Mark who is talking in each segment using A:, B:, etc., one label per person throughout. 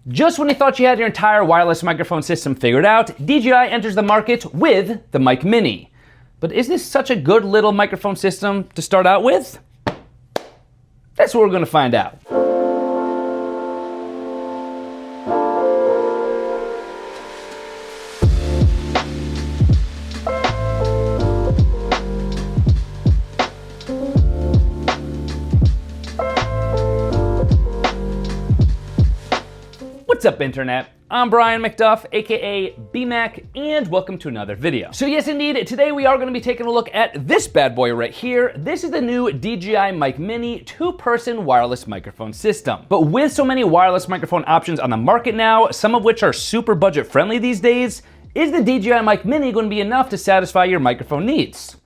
A: Just when you thought you had your entire wireless microphone system figured out, DJI enters the market with the Mic Mini. But is this such a good little microphone system to start out with? That's what we're going to find out. What's up, Internet? I'm Brian MacDuff, aka BMac, and welcome to another video. So yes, indeed, today we are going to be taking a look at this bad boy right here. This is the new DJI Mic Mini two-person wireless microphone system. But with so many wireless microphone options on the market now, some of which are super budget-friendly these days, is the DJI Mic Mini going to be enough to satisfy your microphone needs?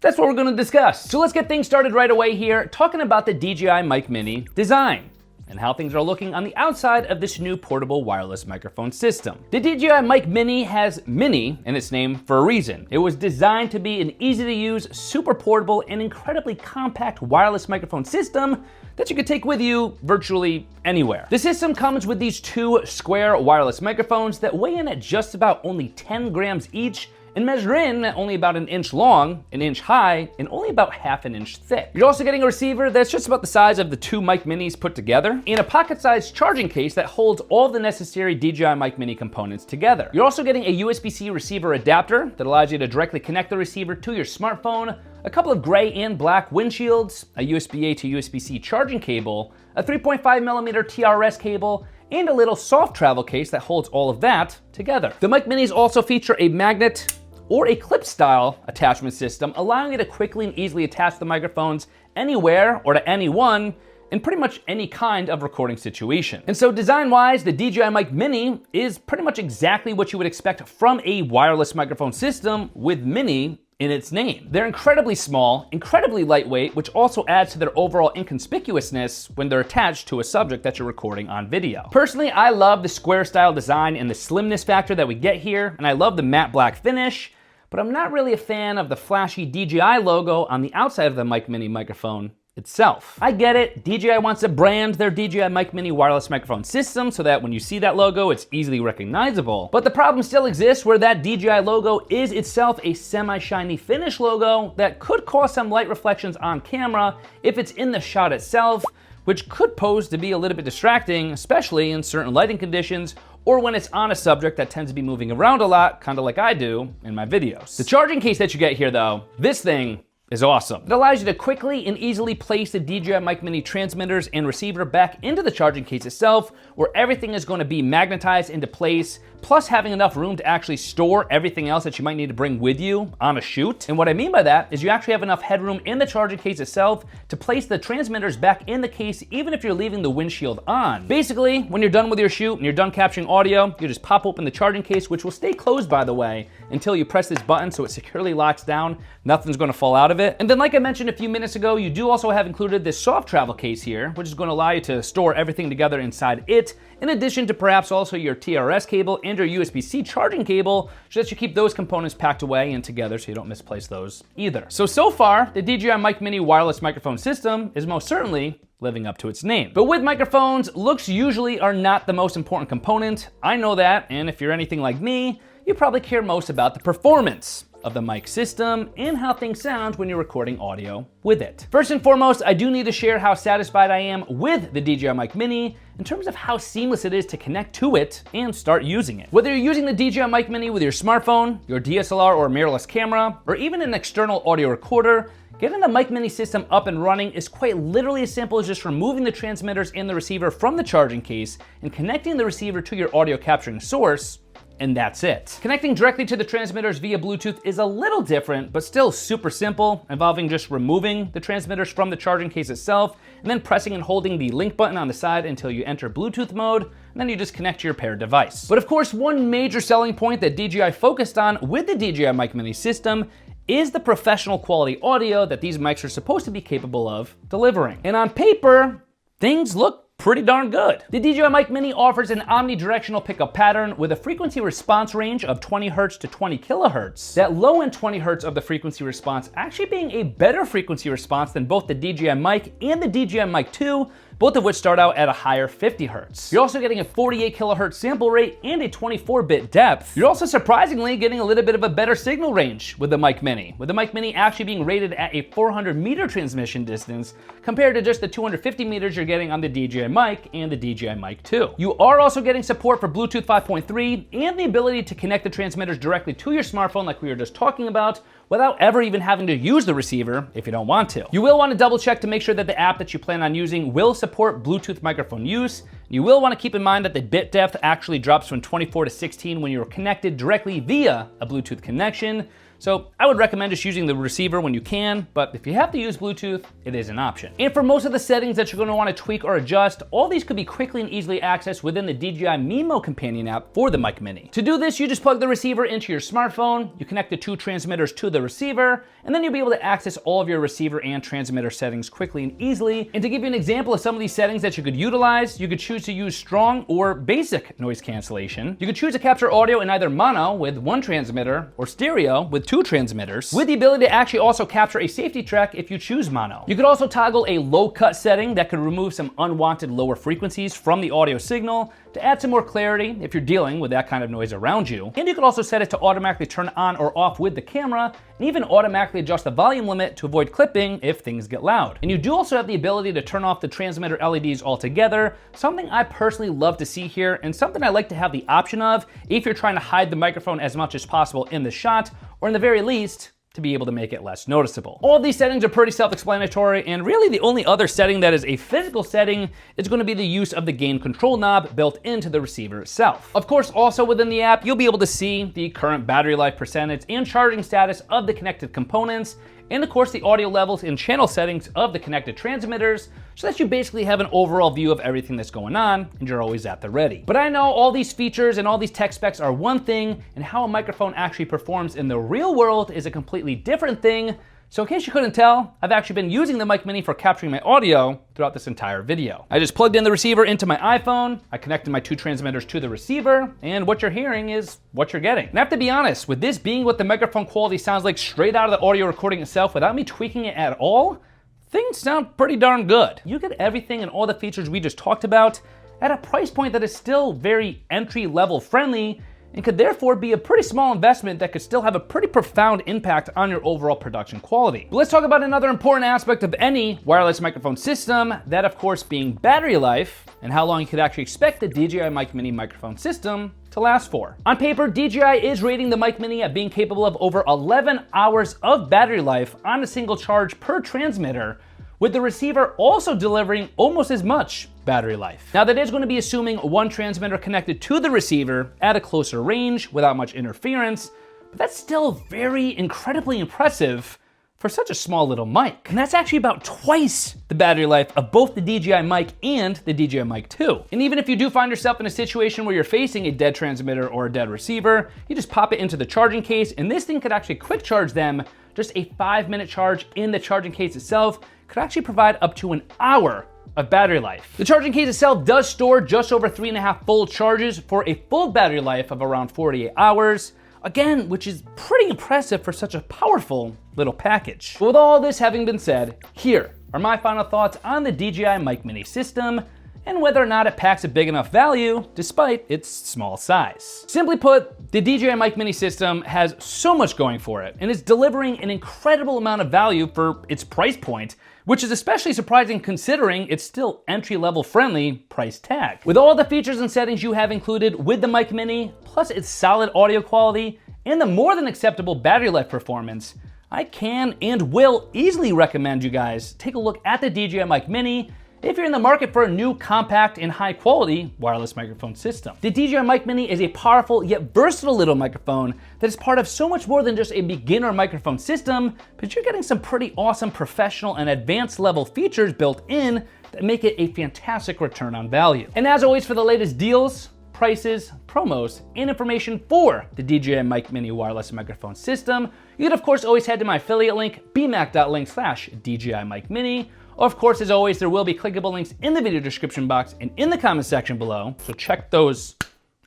A: That's what we're going to discuss. So let's get things started right away here, talking about the DJI Mic Mini design and how things are looking on the outside of this new portable wireless microphone system. The DJI Mic Mini has Mini in its name for a reason. It was designed to be an easy-to-use, super portable, and incredibly compact wireless microphone system that you could take with you virtually anywhere. The system comes with these two square wireless microphones that weigh in at just about only 10 grams each and measure in at only about an inch long, an inch high, and only about half an inch thick. You're also getting a receiver that's just about the size of the two Mic Minis put together, and a pocket-sized charging case that holds all the necessary DJI Mic Mini components together. You're also getting a USB-C receiver adapter that allows you to directly connect the receiver to your smartphone, a couple of gray and black windshields, a USB-A to USB-C charging cable, a 3.5mm TRS cable, and a little soft travel case that holds all of that together. The Mic Minis also feature a magnet or a clip-style attachment system, allowing you to quickly and easily attach the microphones anywhere or to anyone in pretty much any kind of recording situation. And so design-wise, the DJI Mic Mini is pretty much exactly what you would expect from a wireless microphone system with Mini in its name. They're incredibly small, incredibly lightweight, which also adds to their overall inconspicuousness when they're attached to a subject that you're recording on video. Personally, I love the square style design and the slimness factor that we get here, and I love the matte black finish, but I'm not really a fan of the flashy DJI logo on the outside of the Mic Mini microphone itself. I get it, DJI wants to brand their DJI Mic Mini wireless microphone system so that when you see that logo, it's easily recognizable. But the problem still exists where that DJI logo is itself a semi-shiny finish logo that could cause some light reflections on camera if it's in the shot itself, which could pose to be a little bit distracting, especially in certain lighting conditions or when it's on a subject that tends to be moving around a lot, kind of like I do in my videos. The charging case that you get here though, this thing is awesome. It allows you to quickly and easily place the DJI Mic Mini transmitters and receiver back into the charging case itself, where everything is going to be magnetized into place, plus having enough room to actually store everything else that you might need to bring with you on a shoot. And what I mean by that is you actually have enough headroom in the charging case itself to place the transmitters back in the case even if you're leaving the windshield on. Basically, when you're done with your shoot and you're done capturing audio, you just pop open the charging case, which will stay closed by the way, until you press this button so it securely locks down. Nothing's going to fall out of it. And then like I mentioned a few minutes ago, you do also have included this soft travel case here, which is going to allow you to store everything together inside it, in addition to perhaps also your TRS cable and your USB-C charging cable, so that you keep those components packed away and together so you don't misplace those either. So far, the DJI Mic Mini wireless microphone system is most certainly living up to its name. But with microphones, looks usually are not the most important component. I know that, and if you're anything like me, you probably care most about the performance of the mic system and how things sound when you're recording audio with it. First and foremost, I do need to share how satisfied I am with the DJI Mic Mini in terms of how seamless it is to connect to it and start using it. Whether you're using the DJI Mic Mini with your smartphone, your DSLR or mirrorless camera, or even an external audio recorder, getting the Mic Mini system up and running is quite literally as simple as just removing the transmitters and the receiver from the charging case and connecting the receiver to your audio capturing source, and that's it. Connecting directly to the transmitters via Bluetooth is a little different, but still super simple, involving just removing the transmitters from the charging case itself, and then pressing and holding the link button on the side until you enter Bluetooth mode, and then you just connect to your paired device. But of course, one major selling point that DJI focused on with the DJI Mic Mini system is the professional quality audio that these mics are supposed to be capable of delivering. And on paper, things look pretty darn good. The DJI Mic Mini offers an omnidirectional pickup pattern with a frequency response range of 20 Hz to 20 kHz. That low end 20 Hz of the frequency response actually being a better frequency response than both the DJI Mic and the DJI Mic 2, both of which start out at a higher 50 Hz. You're also getting a 48 kHz sample rate and a 24-bit depth. You're also surprisingly getting a little bit of a better signal range with the Mic Mini, with the Mic Mini actually being rated at a 400-meter transmission distance compared to just the 250 meters you're getting on the DJI Mic and the DJI Mic 2. You are also getting support for Bluetooth 5.3 and the ability to connect the transmitters directly to your smartphone like we were just talking about, without ever even having to use the receiver if you don't want to. You will want to double check to make sure that the app that you plan on using will support Bluetooth microphone use. You will want to keep in mind that the bit depth actually drops from 24 to 16 when you're connected directly via a Bluetooth connection. So I would recommend just using the receiver when you can, but if you have to use Bluetooth, it is an option. And for most of the settings that you're going to want to tweak or adjust, all these could be quickly and easily accessed within the DJI Mimo companion app for the Mic Mini. To do this, you just plug the receiver into your smartphone, you connect the two transmitters to the receiver, and then you'll be able to access all of your receiver and transmitter settings quickly and easily. And to give you an example of some of these settings that you could utilize, you could choose to use strong or basic noise cancellation. You could choose to capture audio in either mono with one transmitter or stereo with two transmitters, with the ability to actually also capture a safety track if you choose mono. You could also toggle a low cut setting that could remove some unwanted lower frequencies from the audio signal to add some more clarity if you're dealing with that kind of noise around you. And you could also set it to automatically turn on or off with the camera, and even automatically adjust the volume limit to avoid clipping if things get loud. And you do also have the ability to turn off the transmitter LEDs altogether, something I personally love to see here, and something I like to have the option of if you're trying to hide the microphone as much as possible in the shot, or in the very least, to be able to make it less noticeable. All of these settings are pretty self-explanatory, and really the only other setting that is a physical setting is going to be the use of the gain control knob built into the receiver itself. Of course, also within the app, you'll be able to see the current battery life percentage and charging status of the connected components, and of course the audio levels and channel settings of the connected transmitters, so that you basically have an overall view of everything that's going on and you're always at the ready. But I know all these features and all these tech specs are one thing, and how a microphone actually performs in the real world is a completely different thing. So in case you couldn't tell, I've actually been using the Mic Mini for capturing my audio throughout this entire video. I just plugged in the receiver into my iPhone, I connected my two transmitters to the receiver, and what you're hearing is what you're getting. And I have to be honest, with this being what the microphone quality sounds like straight out of the audio recording itself without me tweaking it at all, things sound pretty darn good. You get everything and all the features we just talked about at a price point that is still very entry-level friendly, and could therefore be a pretty small investment that could still have a pretty profound impact on your overall production quality. But let's talk about another important aspect of any wireless microphone system, that of course being battery life, and how long you could actually expect the DJI Mic Mini microphone system to last for. On paper, DJI is rating the Mic Mini at being capable of over 11 hours of battery life on a single charge per transmitter, with the receiver also delivering almost as much battery life. Now that is going to be assuming one transmitter connected to the receiver at a closer range without much interference, but that's still very incredibly impressive for such a small little mic. And that's actually about twice the battery life of both the DJI Mic and the DJI Mic 2. And even if you do find yourself in a situation where you're facing a dead transmitter or a dead receiver, you just pop it into the charging case, and this thing could actually quick charge them. Just a 5-minute charge in the charging case itself could actually provide up to an hour of battery life. The charging case itself does store just over 3.5 full charges for a full battery life of around 48 hours. Again, which is pretty impressive for such a powerful little package. But with all this having been said, here are my final thoughts on the DJI Mic Mini system, and whether or not it packs a big enough value despite its small size. Simply put, the DJI Mic Mini system has so much going for it, and is delivering an incredible amount of value for its price point, which is especially surprising considering it's still entry-level friendly price tag. With all the features and settings you have included with the Mic Mini, plus its solid audio quality, and the more than acceptable battery life performance, I can and will easily recommend you guys take a look at the DJI Mic Mini if you're in the market for a new compact and high quality wireless microphone system. The DJI Mic Mini is a powerful yet versatile little microphone that is part of so much more than just a beginner microphone system, but you're getting some pretty awesome professional and advanced level features built in that make it a fantastic return on value. And as always, for the latest deals, prices, promos, and information for the DJI Mic Mini wireless microphone system, you can of course always head to my affiliate link, bmac.link/DJI Mic Mini. Of course, as always, there will be clickable links in the video description box and in the comment section below, so check those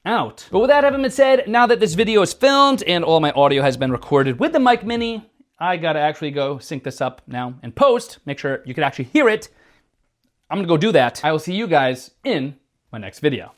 A: out. But with that having been said, now that this video is filmed and all my audio has been recorded with the Mic Mini, I gotta actually go sync this up now and post, make sure you can actually hear it. I'm gonna go do that. I will see you guys in my next video.